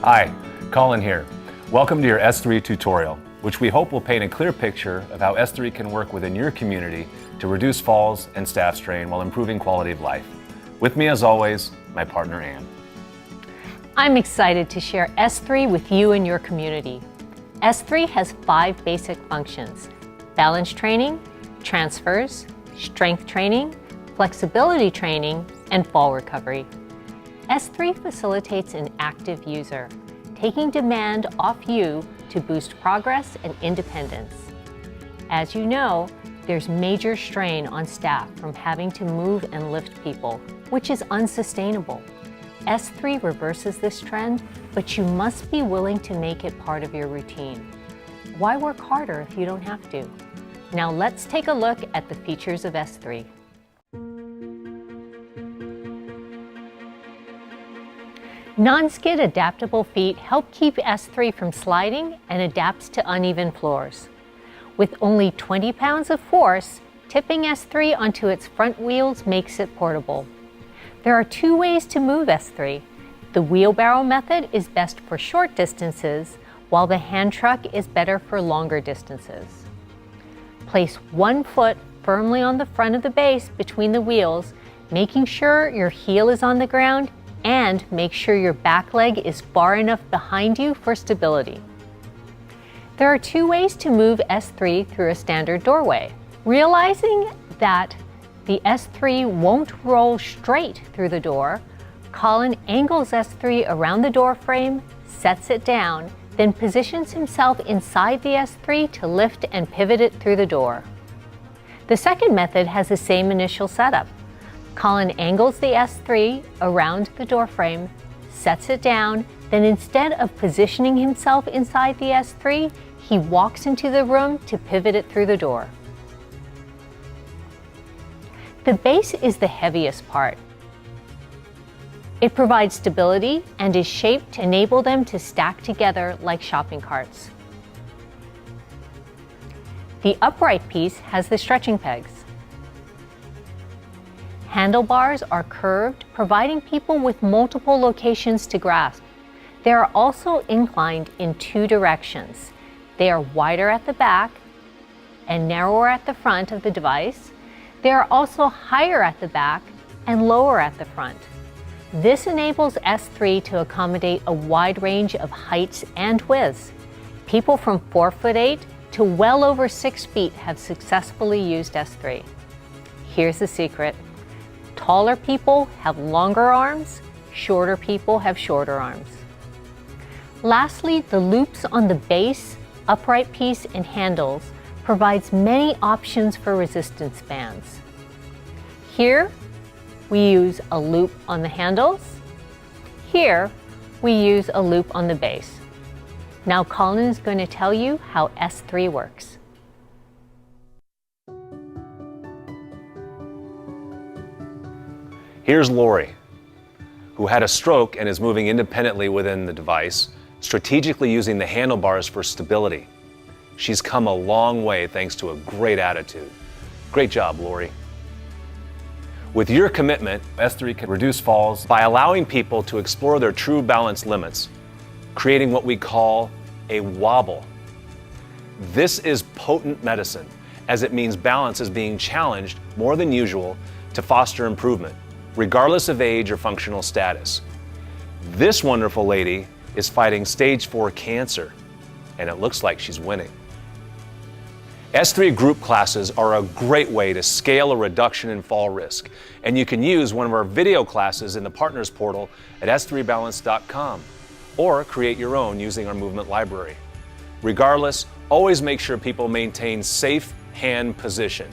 Hi, Colin here. Welcome to your S3 tutorial, which we hope will paint a clear picture of how S3 can work within your community to reduce falls and staff strain while improving quality of life. With me as always, my partner Ann. I'm excited to share S3 with you and your community. S3 has 5 basic functions: balance training, transfers, strength training, flexibility training, and fall recovery. S3 facilitates an active user, taking demand off you to boost progress and independence. As you know, there's major strain on staff from having to move and lift people, which is unsustainable. S3 reverses this trend, but you must be willing to make it part of your routine. Why work harder if you don't have to? Now let's take a look at the features of S3. Non-skid adaptable feet help keep S3 from sliding and adapts to uneven floors. With only 20 pounds of force, tipping S3 onto its front wheels makes it portable. There are 2 ways to move S3. The wheelbarrow method is best for short distances, while the hand truck is better for longer distances. Place 1 foot firmly on the front of the base between the wheels, making sure your heel is on the ground, and make sure your back leg is far enough behind you for stability. There are 2 ways to move S3 through a standard doorway. Realizing that the S3 won't roll straight through the door, Colin angles S3 around the door frame, sets it down, then positions himself inside the S3 to lift and pivot it through the door. The second method has the same initial setup. Colin angles the S3 around the door frame, sets it down, then instead of positioning himself inside the S3, he walks into the room to pivot it through the door. The base is the heaviest part. It provides stability and is shaped to enable them to stack together like shopping carts. The upright piece has the stretching pegs. Handlebars are curved, providing people with multiple locations to grasp. They are also inclined in 2 directions. They are wider at the back and narrower at the front of the device. They are also higher at the back and lower at the front. This enables S3 to accommodate a wide range of heights and widths. People from 4'8" to well over 6 feet have successfully used S3. Here's the secret. Taller people have longer arms, shorter people have shorter arms. Lastly, the loops on the base, upright piece, and handles provides many options for resistance bands. Here, we use a loop on the handles. Here, we use a loop on the base. Now Colin is going to tell you how S3 works. Here's Lori, who had a stroke and is moving independently within the device, strategically using the handlebars for stability. She's come a long way thanks to a great attitude. Great job, Lori. With your commitment, S3 can reduce falls by allowing people to explore their true balance limits, creating what we call a wobble. This is potent medicine, as it means balance is being challenged more than usual to foster improvement, regardless of age or functional status. This wonderful lady is fighting stage 4 cancer, and it looks like she's winning. S3 group classes are a great way to scale a reduction in fall risk, and you can use one of our video classes in the Partners Portal at s3balance.com, or create your own using our movement library. Regardless, always make sure people maintain safe hand position,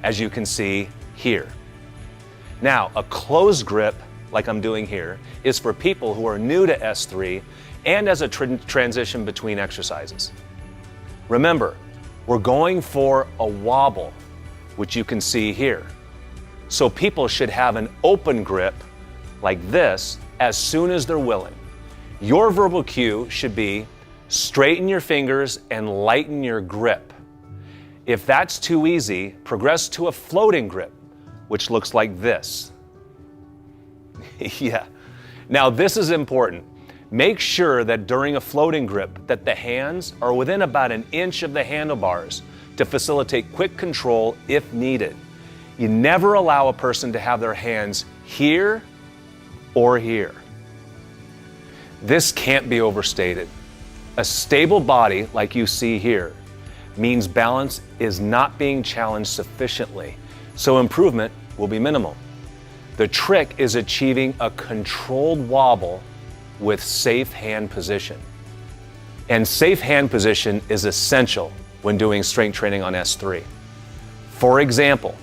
as you can see here. Now, a closed grip, like I'm doing here, is for people who are new to S3 and as a transition between exercises. Remember, we're going for a wobble, which you can see here. So people should have an open grip like this as soon as they're willing. Your verbal cue should be straighten your fingers and lighten your grip. If that's too easy, progress to a floating grip, which looks like this. Yeah. Now this is important. Make sure that during a floating grip that the hands are within about an inch of the handlebars to facilitate quick control if needed. You never allow a person to have their hands here or here. This can't be overstated. A stable body, like you see here, means balance is not being challenged sufficiently, so improvement will be minimal. The trick is achieving a controlled wobble with safe hand position. And safe hand position is essential when doing strength training on S3. For example,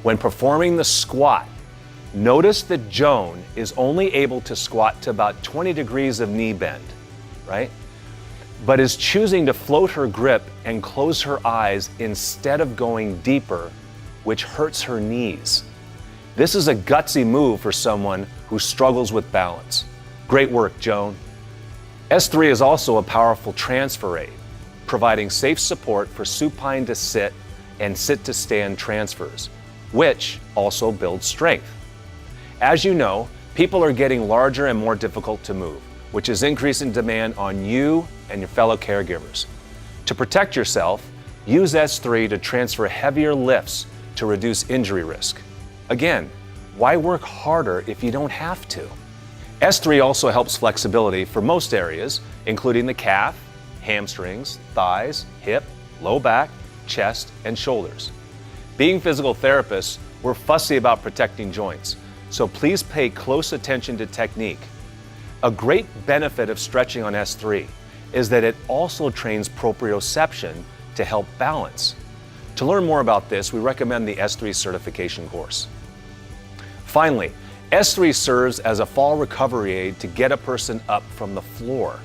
when performing the squat, notice that Joan is only able to squat to about 20 degrees of knee bend, right? But is choosing to float her grip and close her eyes instead of going deeper, which hurts her knees. This is a gutsy move for someone who struggles with balance. Great work, Joan. S3 is also a powerful transfer aid, providing safe support for supine to sit and sit to stand transfers, which also builds strength. As you know, people are getting larger and more difficult to move, which is increasing demand on you and your fellow caregivers. To protect yourself, use S3 to transfer heavier lifts to reduce injury risk. Again, why work harder if you don't have to? S3 also helps flexibility for most areas, including the calf, hamstrings, thighs, hip, low back, chest, and shoulders. Being physical therapists, we're fussy about protecting joints, so please pay close attention to technique. A great benefit of stretching on S3 is that it also trains proprioception to help balance. To learn more about this, we recommend the S3 certification course. Finally, S3 serves as a fall recovery aid to get a person up from the floor.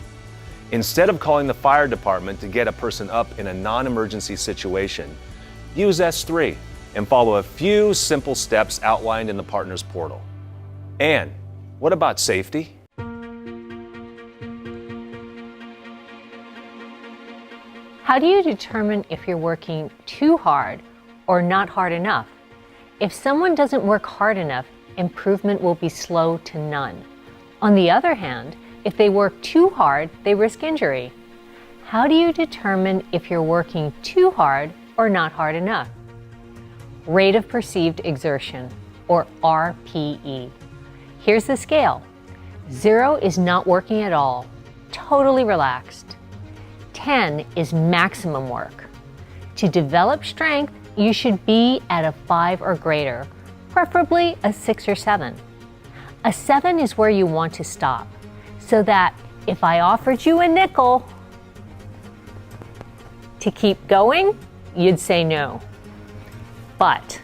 Instead of calling the fire department to get a person up in a non-emergency situation, use S3 and follow a few simple steps outlined in the Partners Portal. And what about safety? How do you determine if you're working too hard or not hard enough? If someone doesn't work hard enough, improvement will be slow to none. On the other hand, if they work too hard, they risk injury. How do you determine if you're working too hard or not hard enough? Rate of perceived exertion, or RPE. Here's the scale. 0 is not working at all, totally relaxed. 10 is maximum work. To develop strength, you should be at a 5 or greater, preferably a 6 or 7. A 7 is where you want to stop, so that if I offered you a nickel to keep going, you'd say no. But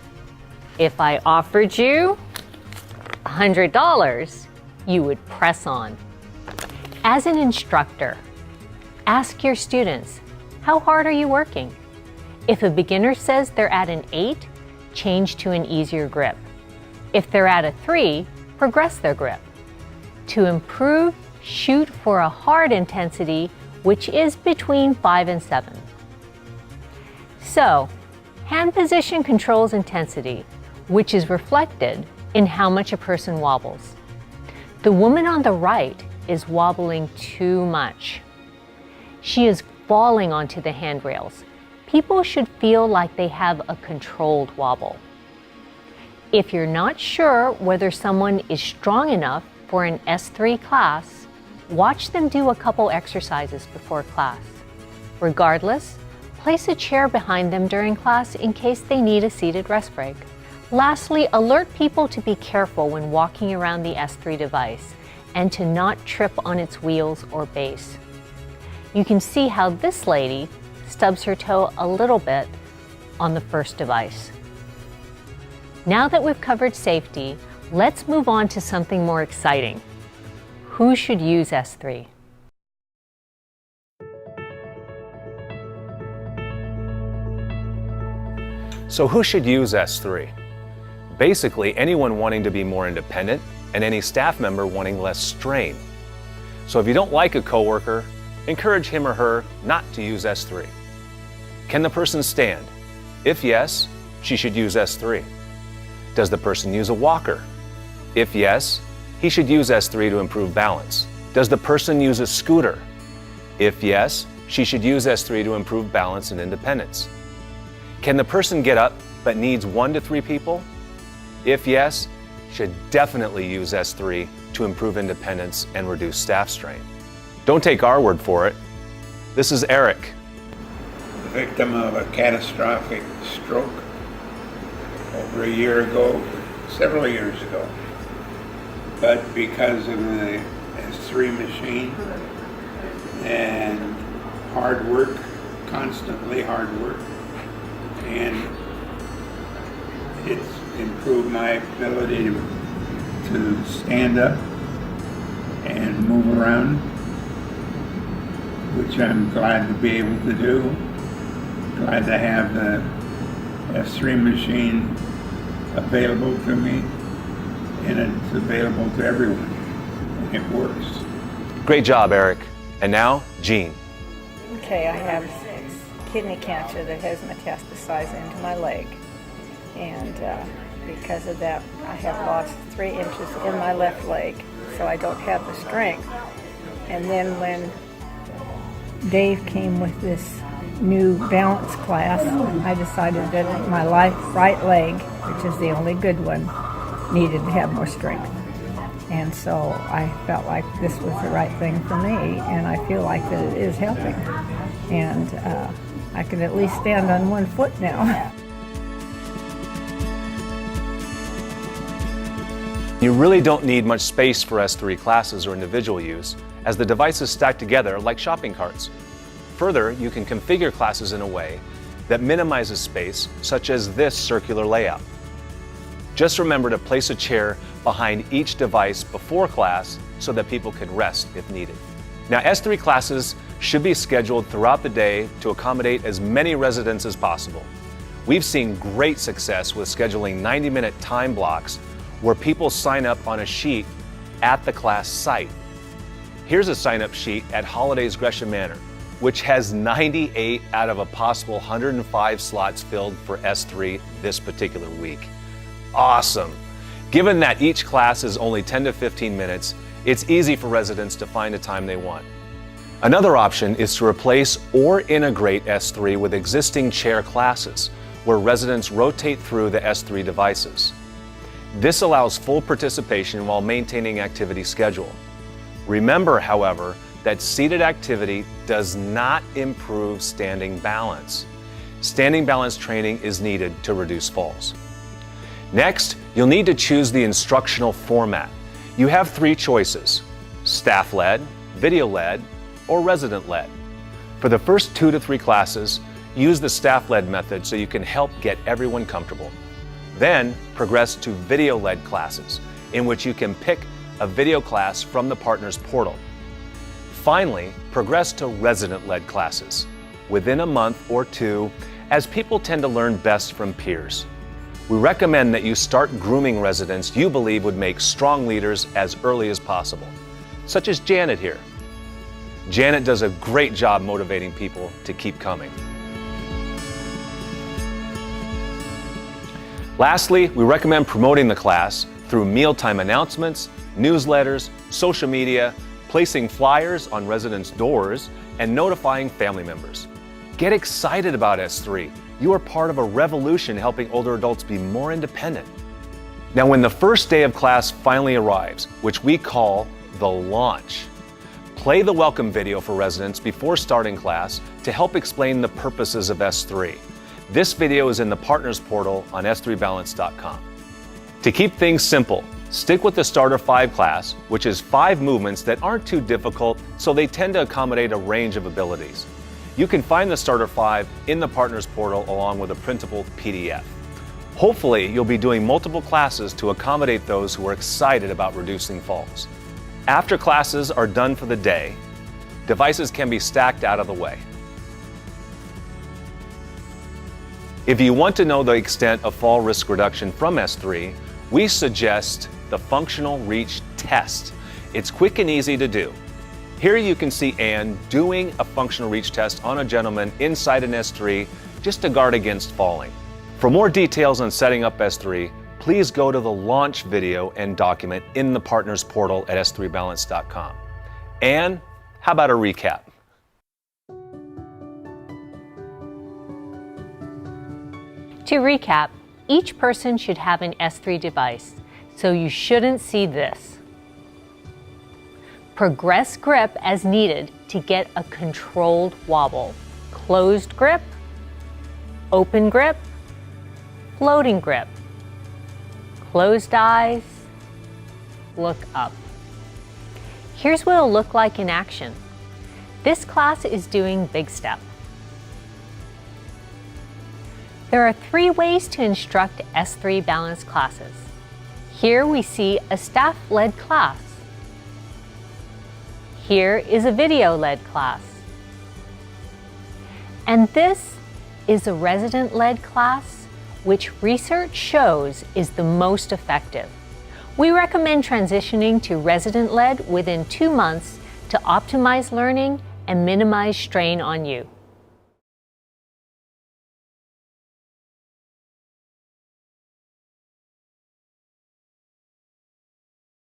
if I offered you $100, you would press on. As an instructor, ask your students, how hard are you working? If a beginner says they're at an 8, change to an easier grip. If they're at a 3, progress their grip. To improve, shoot for a hard intensity, which is between 5 and 7. So, hand position controls intensity, which is reflected in how much a person wobbles. The woman on the right is wobbling too much. She is falling onto the handrails. People should feel like they have a controlled wobble. If you're not sure whether someone is strong enough for an S3 class, watch them do a couple exercises before class. Regardless, place a chair behind them during class in case they need a seated rest break. Lastly, alert people to be careful when walking around the S3 device and to not trip on its wheels or base. You can see how this lady stubs her toe a little bit on the first device. Now that we've covered safety, let's move on to something more exciting. Who should use S3? So who should use S3? Basically, anyone wanting to be more independent and any staff member wanting less strain. So if you don't like a coworker, encourage him or her not to use S3. Can the person stand? If yes, she should use S3. Does the person use a walker? If yes, he should use S3 to improve balance. Does the person use a scooter? If yes, she should use S3 to improve balance and independence. Can the person get up but needs 1 to 3 people? If yes, should definitely use S3 to improve independence and reduce staff strain. Don't take our word for it. This is Eric. Victim of a catastrophic stroke over a year ago, several years ago. But because of the S3 machine and hard work, constantly hard work, and it's improved my ability to stand up and move around, which I'm glad to be able to do. Glad to have the S3 machine available to me, and it's available to everyone, and it works. Great job, Eric. And now, Jean. Okay, I have kidney cancer that has metastasized into my leg, and because of that, I have lost 3 inches in my left leg, so I don't have the strength. And then when Dave came with this new balance class, I decided that my right leg, which is the only good one, needed to have more strength. And so I felt like this was the right thing for me, and I feel like that it is helping. And I can at least stand on 1 foot now. You really don't need much space for S3 classes or individual use, as the devices stack together like shopping carts. Further, you can configure classes in a way that minimizes space, such as this circular layout. Just remember to place a chair behind each device before class so that people can rest if needed. Now, S3 classes should be scheduled throughout the day to accommodate as many residents as possible. We've seen great success with scheduling 90-minute time blocks where people sign up on a sheet at the class site. Here's a sign-up sheet at Holidays Gresham Manor, which has 98 out of a possible 105 slots filled for S3 this particular week. Awesome! Given that each class is only 10 to 15 minutes, it's easy for residents to find a time they want. Another option is to replace or integrate S3 with existing chair classes, where residents rotate through the S3 devices. This allows full participation while maintaining activity schedule. Remember, however, that seated activity does not improve standing balance. Standing balance training is needed to reduce falls. Next, you'll need to choose the instructional format. You have 3 choices: staff-led, video-led, or resident-led. For the first 2 to 3 classes, use the staff-led method so you can help get everyone comfortable. Then, progress to video-led classes, in which you can pick a video class from the partner's portal. Finally, progress to resident-led classes within a month or 2, as people tend to learn best from peers. We recommend that you start grooming residents you believe would make strong leaders as early as possible, such as Janet here. Janet does a great job motivating people to keep coming. Lastly, we recommend promoting the class through mealtime announcements, newsletters, social media, placing flyers on residents' doors, and notifying family members. Get excited about S3. You are part of a revolution helping older adults be more independent. Now, when the first day of class finally arrives, which we call the launch, play the welcome video for residents before starting class to help explain the purposes of S3. This video is in the Partners portal on s3balance.com. To keep things simple, stick with the Starter 5 class, which is 5 movements that aren't too difficult, so they tend to accommodate a range of abilities. You can find the Starter 5 in the Partners portal along with a printable PDF. Hopefully, you'll be doing multiple classes to accommodate those who are excited about reducing falls. After classes are done for the day, devices can be stacked out of the way. If you want to know the extent of fall risk reduction from S3, we suggest the Functional Reach Test. It's quick and easy to do. Here you can see Anne doing a functional reach test on a gentleman inside an S3 just to guard against falling. For more details on setting up S3, please go to the launch video and document in the Partners portal at s3balance.com. And how about a recap? To recap, each person should have an S3 device, so you shouldn't see this. Progress grip as needed to get a controlled wobble. Closed grip, open grip, floating grip. Closed eyes, look up. Here's what it'll look like in action. This class is doing Big Step. There are 3 ways to instruct S3 balance classes. Here we see a staff-led class. Here is a video-led class. And this is a resident-led class, which research shows is the most effective. We recommend transitioning to resident-led within 2 months to optimize learning and minimize strain on you.